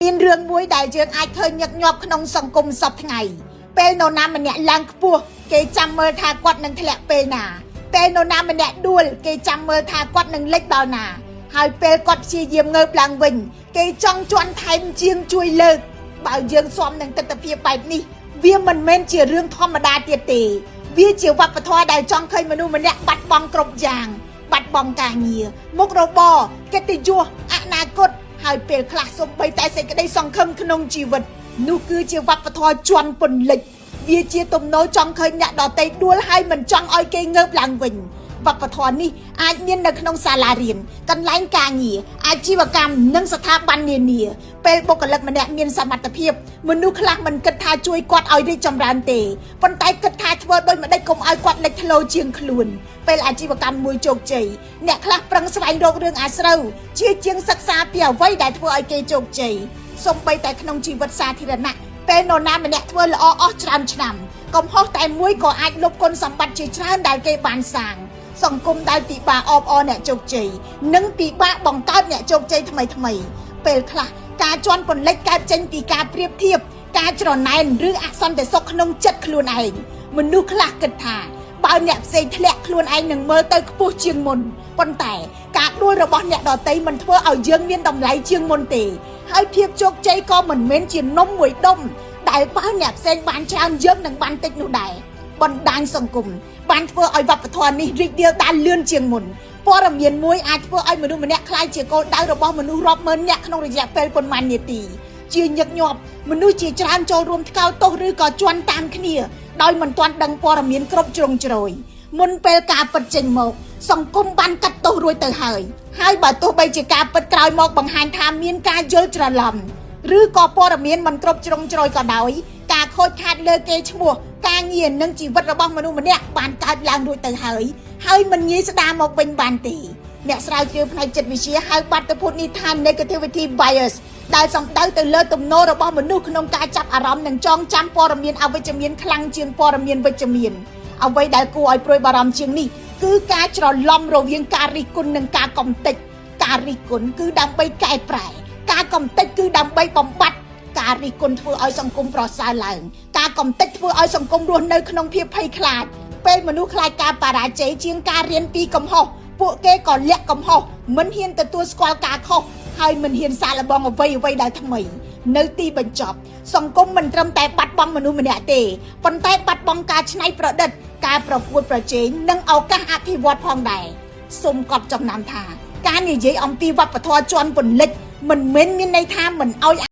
មានរឿងមួយដែលយើងអាចឃើញញឹកញាប់ក្នុងសង្គមសពថ្ងៃពេលនរណាម្នាក់ឡើងខ្ពស់គេចាំមើលថាគាត់នឹងធ្លាក់ពេលណាពេលនរណាម្នាក់ដួលគេចាំមើលថាគាត់នឹងលិចដល់ណាហើយពេលគាត់ព្យាយាមងើបឡើងវិញគេចង់ជន់ថែមជាងជួយលើកបើយើងស៊ាំនឹងទស្សនវិជ្ជាបែបនេះវាមិនមែនជារឿងធម្មតាទៀតទេវាជាវប្បធម៌ដែលចង់ឃើញមនុស្សម្នាក់បាត់បង់គ្រប់យ៉ាងបាត់បង់ការងារមុខរបរកិត្តិយសអនាគតហើយពេលខ្លះសូម្បីតែសេចក្តីសង្ឃឹមក្នុងជីវិតនោះគឺជាវប្បធម៌ជន់ពន្លិចវាជាទំនោរចង់ឃើញអ្នកដទៃដួលហើយមិនចង់ឲ្យគេងើបឡើងវិញវប្បធម៌នេះអាចមាននៅក្នុងសាលារៀនកន្លែងការងារអាជីវកម្មនិងស្ថាប័ននានាពេលបុគ្គលិកម្នាក់មានសមត្ថភាពមនុស្សខ្លះមិនគិតថាជួយគាត់ឲ្យរីកចម្រើនទេប៉ុន្តែគិតថាធ្វើដូចម្ដេចកុំឲ្យគាត់លេចធ្លោជាងខ្លួនពេលអាជីវកម្មមួយជោគជ័យអ្នកខ្លះប្រឹងស្វែងរករឿងអាស្រូវជាងសិក្សាពីអ្វីដែលធ្វើឲ្យគេជោគជ័យសូម្បីតែក្នុងជីវិតសាធារណៈពេលនរណាម្នាក់ធ្វើល្អអស់ច្រើនឆ្នាំកំហុសតែមួយក៏អាចលុបគុណសម្បត្តិជាច្រើនដែលគេបានសាងសង្គមដែលពិបាកអបអរអ្នកជោគជ័យនិងពិបាកបង្កើតអ្នកជោគជ័យថ្មីពេលខ្លះការជន់ពន្លិចកើតចេញពីការប្រៀបធៀបការច្រណែនឬអសន្តិសុខក្នុងចិត្តខ្លួនឯងមនុស្សខ្លះគិតថាបើអ្នកផ្សេងធ្លាក់ខ្លួនឯងនឹងមើលទៅខ្ពស់ជាងមុនប៉ុន្តែការដួលរបស់អ្នកដទៃមិនធ្វើឲ្យយើងមានតម្លៃជាងមុនទេហើយភាពជោគជ័យក៏មិនមែនជានំមួយដុំដែលបើអ្នកផ្សេងបានច្រើនយើងនឹងបានតិចនោះដែរបណ្ដាញសង្គមបានធ្វើឲ្យវប្បធម៌នេះរីករាលដាលលឿនជាងមុនព័ត៌មានមួយអាចធ្វើឲ្យមនុស្សម្នាក់ក្លាយជាគោលដៅរបស់មនុស្សរាប់ម៉ឺននាក់ក្នុងរយៈពេលប៉ុន្មាននាទីជាញឹកញាប់មនុស្សជាច្រើនចូលរួមថ្កោលទោសឬក៏ជន់តាមគ្នាដោយមិនទាន់ដឹងព័ត៌មានគ្រប់ជ្រុងជ្រោយមុនពេលការពិតចេញមកសង្គមបានកាត់ទោសរួចទៅហើយបើទោះបីជាការពិតក្រោយមកបង្ហាញថាមានការយល់ច្រឡំឬក៏ព័ត៌មានមិនគ្រប់ជ្រុងជ្រោយក៏ដោយការខូចខាតលើកេរ្តិ៍ឈ្មោះការងារនិងជីវិតរបស់មនុស្សម្នាក់បានកើតឡើងរួចទៅហើយមិនងាយស្ដារមកវិញបានទេអ្នកស្រាវជ្រាវផ្នែកចិត្តវិទ្យាហៅបាតុភូតនេះថា negativity bias ដែលសំដៅទៅលើទំនោររបស់មនុស្សក្នុងការចាប់អារម្មណ៍និងចងចាំព័ត៌មានអវិជ្ជមានខ្លាំងជាងព័ត៌មានវិជ្ជមានអ្វីដែលគួរឲ្យព្រួយបារម្ភជាងនេះគឺការច្រឡំរវាងការរិះគន់និងការកំទេចការរិះគន់គឺដើម្បីកែប្រែការកំទេចគឺដើម្បីបំបត្តិការរិះគន់ធ្វើឲ្យសង្គមប្រសើរឡើងការកំទេចធ្វើឲ្យសង្គមរស់នៅក្នុងភាពភ័យខ្លាចពេលមនុស្សខ្លាចការបរាជ័យជាងការរៀនពីកំហុសពួកគេក៏លាក់កំហុសមិនហ៊ានទទួលស្គាល់ការខុសហើយមិនហ៊ានសាកល្បងអ្វីដែលថ្មីនៅទីបញ្ចប់សង្គមមិនត្រឹមតែបាត់បង់មនុស្សម្នាក់ទេប៉ុន្តែបាត់បង់ការច្នៃប្រឌិតការប្រកួតប្រជែងនិងឱកាសអភិវឌ្ឍផងដែរសូមកត់ចំណាំថាការនិយាយអំពីវប្បធម៌ជន់ពន្លិចមិនមែនមានន័យថាមិនអោយ